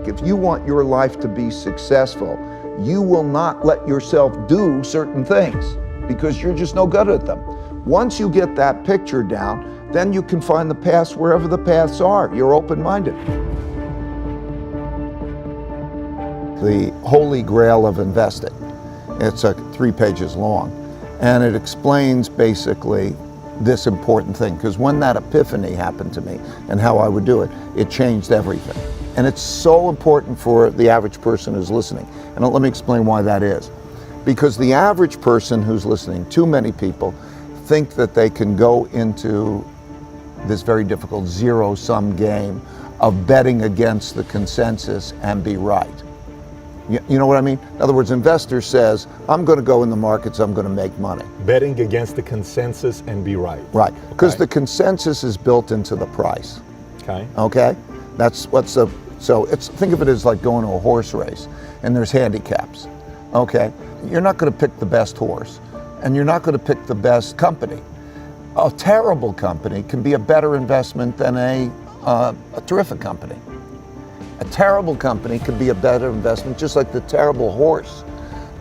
like if you want your life to be successful, you will not let yourself do certain things because you're just no good at them. Once you get that picture down, then you can find the paths wherever the paths are. You're open-minded. The Holy Grail of investing. It's 3 pages long, and it explains basically this important thing, because when that epiphany happened to me and how I would do it, it changed everything. And it's so important for the average person who's listening. And let me explain why that is. Because the average person who's listening, too many people, think that they can go into this very difficult zero-sum game of betting against the consensus and be right. You know what I mean? In other words, investor says, I'm going to go in the markets, I'm going to make money. Betting against the consensus and be right. Right, because the consensus is built into the price. Okay. Okay? Think of it as like going to a horse race, and there's handicaps. Okay? You're not going to pick the best horse, and you're not going to pick the best company. A terrible company can be a better investment than a terrific company. A terrible company can be a better investment, just like the terrible horse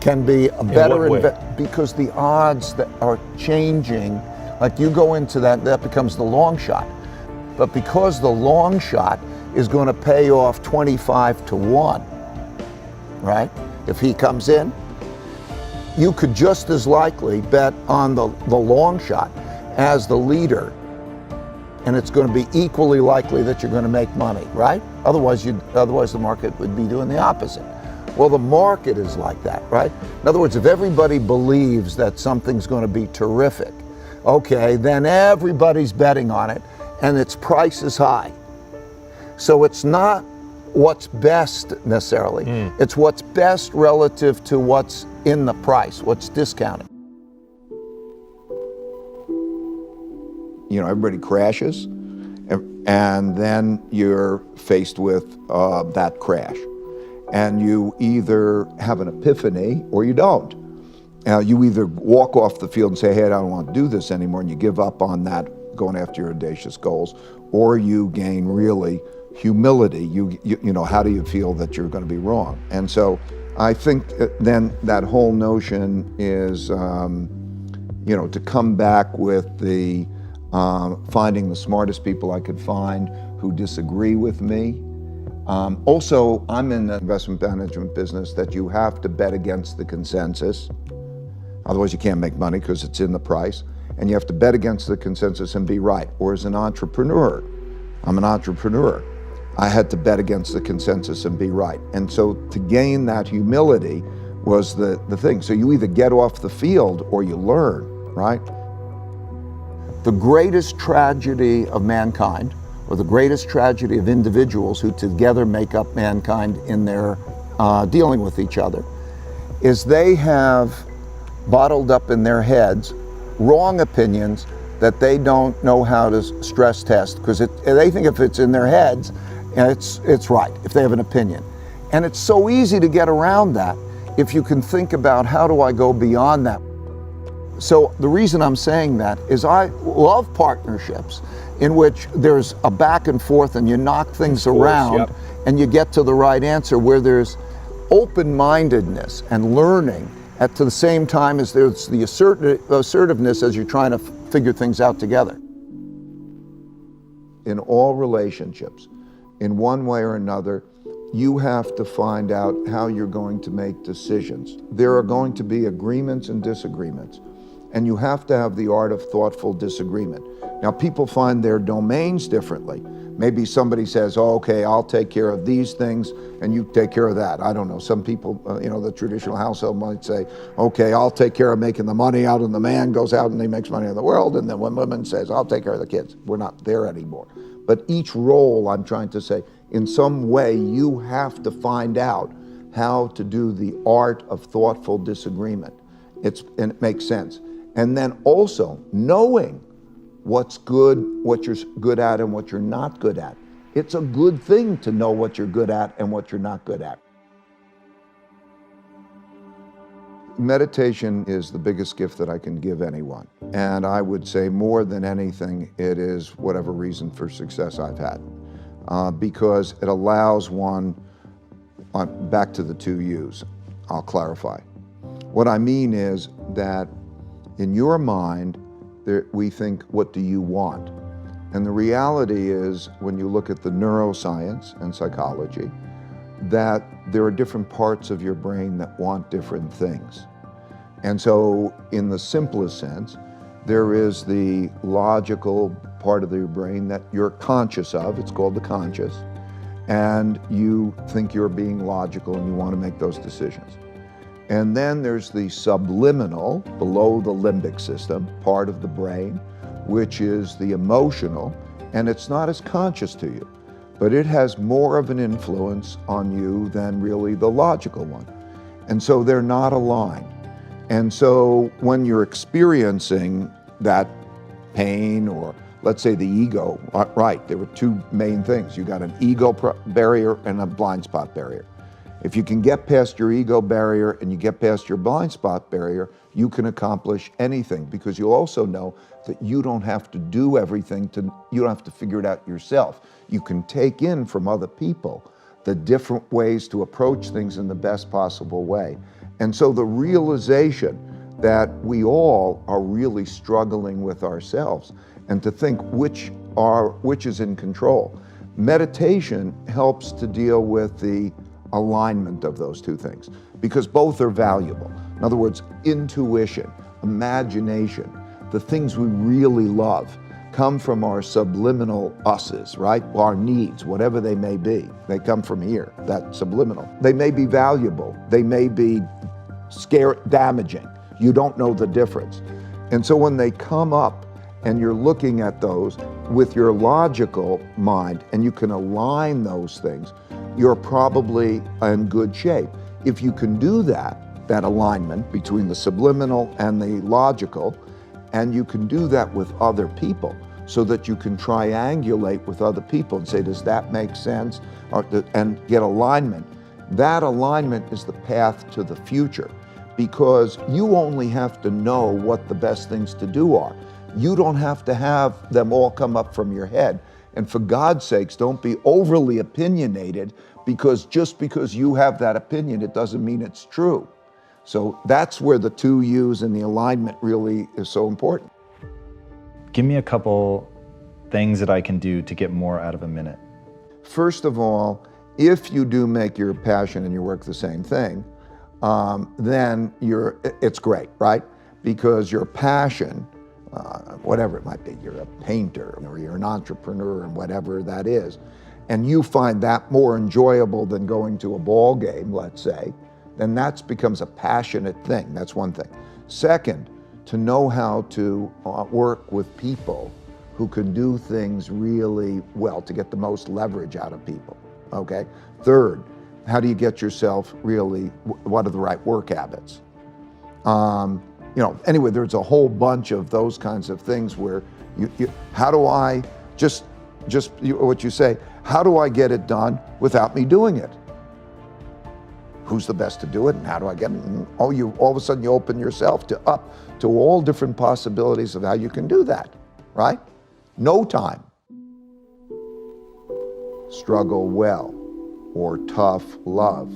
can be a better investment, because the odds that are changing, like you go into that becomes the long shot. But because the long shot is going to pay off 25-1, right? If he comes in, you could just as likely bet on the long shot as the leader. And it's going to be equally likely that you're going to make money, right? Otherwise the market would be doing the opposite. Well, the market is like that, right? In other words, if everybody believes that something's going to be terrific, okay, then everybody's betting on it, and its price is high. So it's not what's best necessarily. It's what's best relative to what's in the price, what's discounted. You know, everybody crashes, and then you're faced with that crash. And you either have an epiphany or you don't. You either walk off the field and say, hey, I don't want to do this anymore, and you give up on that, going after your audacious goals, or you gain really humility. You know, how do you feel that you're going to be wrong? And so I think then that whole notion is, you know, to come back with the finding the smartest people I could find who disagree with me. Also, I'm in the investment management business that you have to bet against the consensus. Otherwise you can't make money because it's in the price. And you have to bet against the consensus and be right. Or as an entrepreneur, I'm an entrepreneur. I had to bet against the consensus and be right. And so to gain that humility was the thing. So you either get off the field or you learn, right? The greatest tragedy of mankind, or the greatest tragedy of individuals who together make up mankind in their dealing with each other, is they have bottled up in their heads wrong opinions that they don't know how to stress test, because they think if it's in their heads, it's right, if they have an opinion. And it's so easy to get around that if you can think about, how do I go beyond that? So the reason I'm saying that is I love partnerships in which there's a back and forth and you knock things around and you get to the right answer, where there's open-mindedness and learning at the same time as there's the assertiveness as you're trying to figure things out together. In all relationships, in one way or another, you have to find out how you're going to make decisions. There are going to be agreements and disagreements, and you have to have the art of thoughtful disagreement. Now, people find their domains differently. Maybe somebody says, oh, okay, I'll take care of these things and you take care of that. I don't know. Some people, you know, the traditional household might say, okay, I'll take care of making the money out, and the man goes out and he makes money in the world. And then one woman says, I'll take care of the kids. We're not there anymore. But each role, I'm trying to say, in some way, you have to find out how to do the art of thoughtful disagreement. And it makes sense. And then also knowing what's good, what you're good at, and what you're not good at. It's a good thing to know what you're good at and what you're not good at. Meditation is the biggest gift that I can give anyone. And I would say more than anything, it is whatever reason for success I've had. Because it allows one back to the two U's, I'll clarify. What I mean is that in your mind, we think, what do you want? And the reality is, when you look at the neuroscience and psychology, that there are different parts of your brain that want different things. And so in the simplest sense, there is the logical part of your brain that you're conscious of, it's called the conscious, and you think you're being logical and you want to make those decisions. And then there's the subliminal, below the limbic system, part of the brain, which is the emotional, and it's not as conscious to you, but it has more of an influence on you than really the logical one. And so they're not aligned. And so when you're experiencing that pain, or let's say the ego, right, there were two main things. You got an ego barrier and a blind spot barrier. If you can get past your ego barrier and you get past your blind spot barrier, you can accomplish anything, because you also know that you don't have to do everything, you don't have to figure it out yourself. You can take in from other people the different ways to approach things in the best possible way. And so the realization that we all are really struggling with ourselves, and to think which is in control. Meditation helps to deal with the alignment of those two things, because both are valuable. In other words, intuition, imagination, the things we really love come from our subliminal us's, right? Our needs, whatever they may be, they come from here, that subliminal. They may be valuable, they may be damaging. You don't know the difference. And so when they come up and you're looking at those with your logical mind and you can align those things, you're probably in good shape. If you can do that alignment between the subliminal and the logical, and you can do that with other people, so that you can triangulate with other people and say, does that make sense? And get alignment. That alignment is the path to the future, because you only have to know what the best things to do are. You don't have to have them all come up from your head. And for God's sakes, don't be overly opinionated, because just because you have that opinion, it doesn't mean it's true. So that's where the two U's and the alignment really is so important. Give me a couple things that I can do to get more out of a minute. First of all, if you do make your passion and your work the same thing, then it's great, right? Because your passion, whatever it might be, you're a painter or you're an entrepreneur and whatever that is, and you find that more enjoyable than going to a ball game, let's say, then that becomes a passionate thing. That's one thing. Second, to know how to work with people who can do things really well to get the most leverage out of people, okay? Third, how do you get yourself really, what are the right work habits? Anyway, there's a whole bunch of those kinds of things where how do I, what you say, how do I get it done without me doing it? Who's the best to do it, and how do I get it? And all of a sudden you open yourself up to all different possibilities of how you can do that, right? No time. Struggle well, or tough love.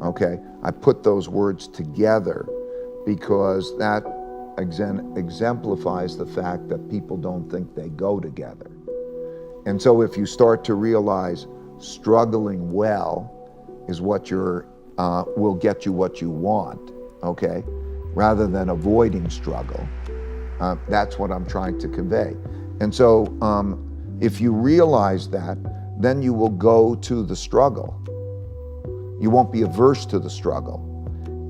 Okay, I put those words together because that exemplifies the fact that people don't think they go together. And so if you start to realize struggling well is what will get you what you want, okay, rather than avoiding struggle, that's what I'm trying to convey. And so if you realize that, then you will go to the struggle. You won't be averse to the struggle.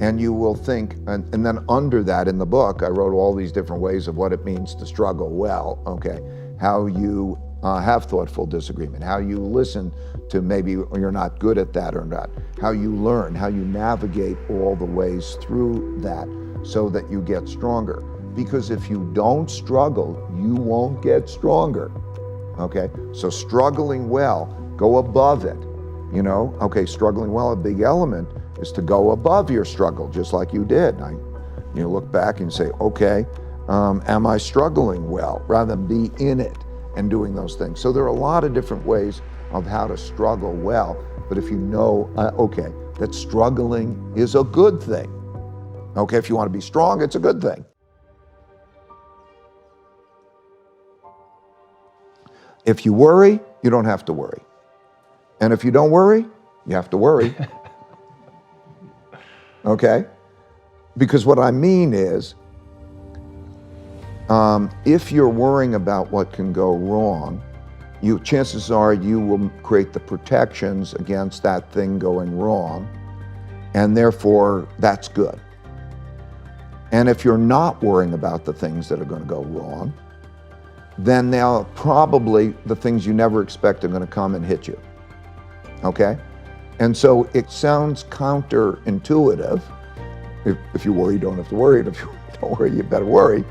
And you will think, and then under that in the book, I wrote all these different ways of what it means to struggle well, okay? How you have thoughtful disagreement, how you listen to maybe you're not good at that or not, how you learn, how you navigate all the ways through that so that you get stronger. Because if you don't struggle, you won't get stronger, okay? So struggling well, go above it, okay, struggling well, a big element is to go above your struggle, just like you did. You look back and say, okay, am I struggling well, rather than be in it and doing those things. So there are a lot of different ways of how to struggle well, But if you know, okay, that struggling is a good thing. Okay, if you want to be strong, it's a good thing. If you worry, you don't have to worry. And if you don't worry, you have to worry. Okay? Because what I mean is, if you're worrying about what can go wrong, chances are you will create the protections against that thing going wrong, and therefore that's good. And if you're not worrying about the things that are going to go wrong, then they'll probably, the things you never expect are going to come and hit you. Okay? And so it sounds counterintuitive. If you worry, you don't have to worry. And if you don't worry, you better worry.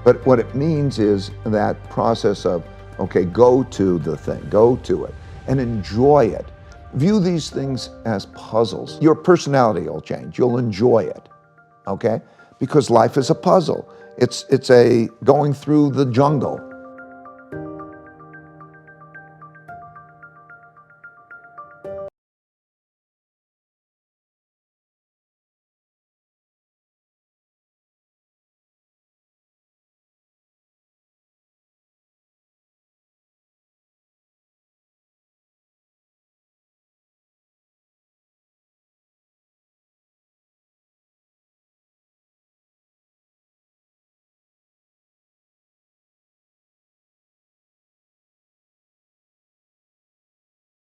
But what it means is that process of, okay, go to the thing, go to it, and enjoy it. View these things as puzzles. Your personality will change. You'll enjoy it, okay? Because life is a puzzle. It's a going through the jungle.